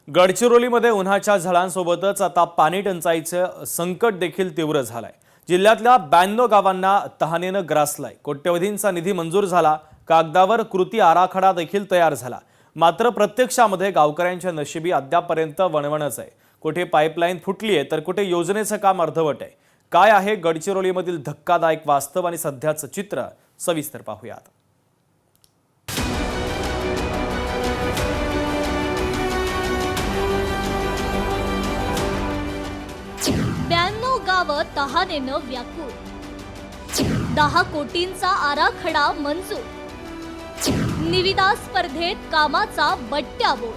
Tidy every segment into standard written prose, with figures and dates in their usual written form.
गडचिरोलीमध्ये उन्हाच्या झळांसोबतच आता पाणी टंचाईचं संकट देखील तीव्र झालंय। जिल्ह्यातल्या 92 गावांना तहानेनं ग्रासलाय। कोट्यवधींचा निधी मंजूर झाला, कागदावर कृती आराखडा देखील तयार झाला, मात्र प्रत्यक्षामध्ये गावकऱ्यांच्या नशिबी अद्यापपर्यंत वणवणच आहे। कुठे पाईपलाईन फुटली आहे तर कुठे योजनेचं काम अर्धवट आहे। काय आहे गडचिरोलीमधील धक्कादायक वास्तव आणि सध्याचं चित्र, सविस्तर पाहूयात। 92 गावं तहानेनं व्याकुळ, 10 कोटींचा आराखडा मंजूर, निविदा स्पर्धेत कामाचा बट्ट्याबोळ।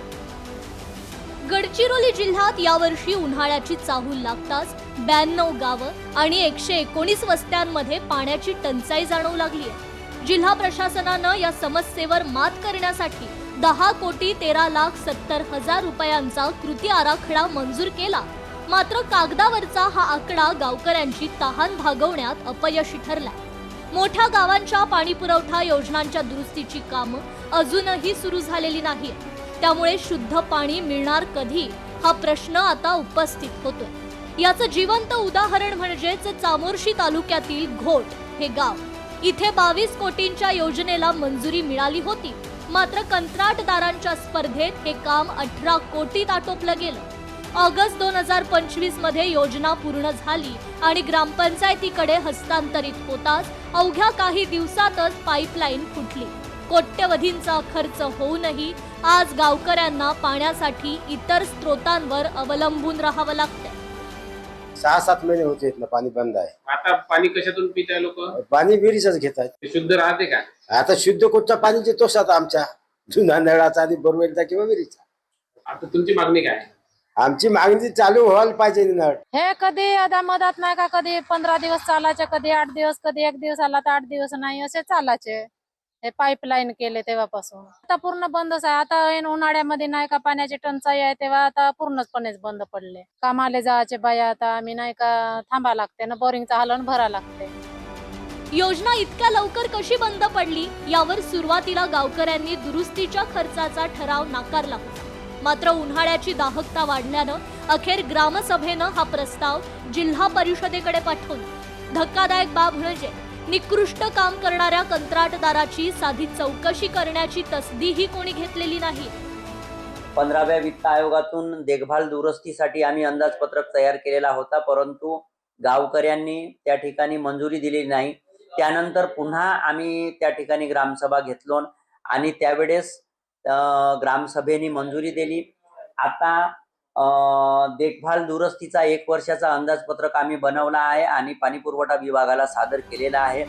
गडचिरोली जिल्ह्यात यावर्षी उन्हाळ्याची चाहूल लागताच 92 गावं आणि 119 वस्त्यांमध्ये पाण्याची टंचाई जाणवू लागली आहे। जिल्हा प्रशासनानं या समस्येवर मात करण्यासाठी 10,13,70,000 रुपयांचा कृती आराखडा मंजूर केला, मात्र कागदावरचा हा आकडा गावकऱ्यांची तहान भागवण्यात अपयशी ठरला। मोठ्या गावांच्या पाणीपुरवठा योजनांच्या दुरुस्तीची कामं अजूनही सुरू झालेली नाहीत, त्यामुळे शुद्ध पाणी मिळणार कधी हा प्रश्न आता उपस्थित होतोय। याचं जिवंत उदाहरण म्हणजेच चामोर्शी तालुक्यातील घोट हे गाव। इथे 22 कोटींच्या योजनेला मंजुरी मिळाली होती, मात्र कंत्राटदारांच्या स्पर्धेत हे काम 18 कोटीत आटोपलं गेलं। ऑगस्ट 2025 मध्ये योजना पूर्ण झाली आणि ग्रामपंचायतीकडे हस्तांतरित होताच अवघ्या काही दिवसातच पाईपलाईन फुटली। कोट्यवधींचा खर्च होऊनही आज गावकऱ्यांना पाण्यासाठी इतर स्रोतांवर अवलंबून राहावं लागतंय। 6-7 महिने होते इथलं पाणी बंद आहे। आता पाणी कशातून पिताय लोक? पाणी विहिरीचंच घेतात। शुद्ध राहते का? आता शुद्ध कुठचं पाणी तोच आता आमच्या जुना नळाचा आणि बोरवेलचा किंवा विहिरीचा। आता तुमची मागणी काय? आमची मागणी चालू व्हायला पाहिजे नळ। हे कधी आता मदत नाही का, कधी 15 दिवस चालायचे, कधी 8 दिवस, कधी 1 दिवस आला तर 8 दिवस नाही, असे चालायचे। हे पाईपलाईन केले तेव्हापासून आता पूर्ण बंदच आहे। आता उन्हाळ्यामध्ये नाही का पाण्याची टंचाई आहे, तेव्हा आता पूर्णपणेच बंद पडले। कामाले जायचे बाया आता आम्ही नाही का थांबा लागते ना, बोरिंगचा हलवून भरा लागते। योजना इतक्या लवकर कशी बंद पडली यावर सुरुवातीला गावकऱ्यांनी दुरुस्तीच्या खर्चाचा ठराव नाकारला होता, मात्र उन्हाळ्याची दाहकता वाढल्यानं अखेर ग्रामसभेनं हा प्रस्ताव जिल्हा परिषदेकडे पाठवला। धक्कादायक बाब म्हणजे निकृष्ट काम करणाऱ्या कंत्राटदाराची साधी चौकशी करण्याची तसदीही कोणी घेतलेली नाही। 15व्या वित्त आयोगातून देखभाल दुरुस्तीसाठी आम्ही अंदाजपत्रक तयार केलेला होता, परंतु गावकऱ्यांनी त्या ठिकाणी मंजुरी दिलेली नाही। त्यानंतर पुन्हा आम्ही त्या ठिकाणी ग्रामसभा घेतलो आणि त्यावेळेस ग्रामसभेने मंजुरी दिली। आता देखभाल दुरुस्तीचा 1 वर्षाचा अंदाजपत्रक आम्ही बनवला आहे आणि पाणी पुरवठा विभागाला सादर केलेला आहे।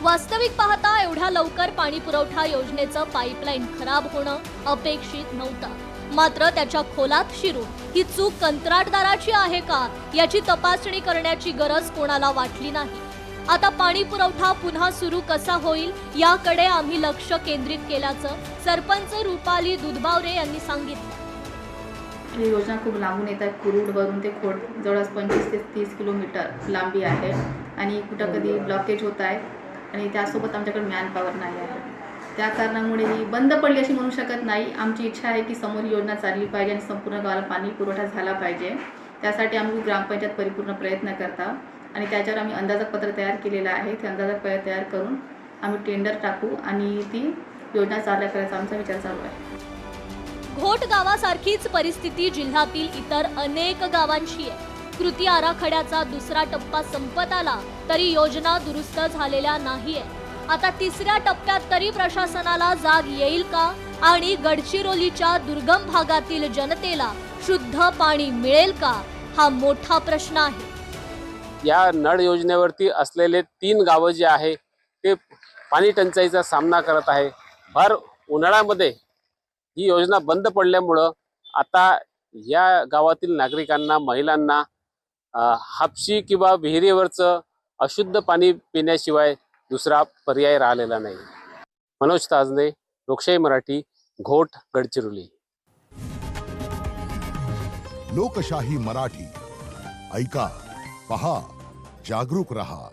वास्तविक पाहता एवढ्या लवकर पाणी पुरवठा योजनेचं पाईपलाईन खराब होणं अपेक्षित नव्हतं, मात्र त्याच्या खोलात शिरून ही चूक कंत्राटदाराची आहे का याची तपासणी करण्याची गरज कोणाला वाटली नाही। आता पाणी पुरवठा पुन्हा सुरू कसा होईल याकडे आम्ही लक्ष केंद्रित केल्याचं सरपंच रुपाली दुधबावरे यांनी सांगितलं। ही योजना खूप लांबून येत आहे। कुरुडवरून ते खोड जवळपास 25 ते 30 किलोमीटर लांबी आहे आणि कुठं कधी ब्लॉकेज होत आहे आणि त्यासोबत आमच्याकडे मॅनपॉवर नाही आहे। त्या कारणामुळे ही बंद पडली अशी म्हणू शकत नाही। आमची इच्छा आहे की समोर योजना चालली पाहिजे आणि संपूर्ण गावाला पाणी पुरवठा झाला पाहिजे। त्यासाठी आम्ही ग्रामपंचायत परिपूर्ण प्रयत्न करता आणि त्याच्यावर आम्ही अंदाजपत्र तयार केलेलं आहे। ते अंदाजपत्र तयार करून आम्ही टेंडर टाकू आणि ती योजना चालू करायचा आमचा विचार चालू आहे। घोट गावासारखीच परिस्थिती जिल्ह्यातील इतर अनेक गावांची आहे। कृती आराखड्याचा दुसरा टप्पा संपत आला तरी योजना दुरुस्त झालेल्या नाहीये। आता तिसऱ्या टप्प्यात तरी प्रशासनाला जाग येईल का आणि गडचिरोलीच्या दुर्गम भागातील जनतेला शुद्ध पाणी मिळेल का हा मोठा प्रश्न आहे। या नळ योजनेवरती असलेले 3 गावं जे आहे ते पाणी टंचाईचा सामना करत आहे। भर उन्हाळ्यामध्ये ही योजना बंद पडल्यामुळं आता या गावातील नागरिकांना, महिलांना हापशी किंवा विहिरीवरचं अशुद्ध पाणी पिण्याशिवाय दुसरा पर्याय राहिलेला नाही। मनोज ताजने, लोकशाही मराठी, घोट, गडचिरोली। लोकशाही मराठी ऐका, पहा, जागरूक रहा।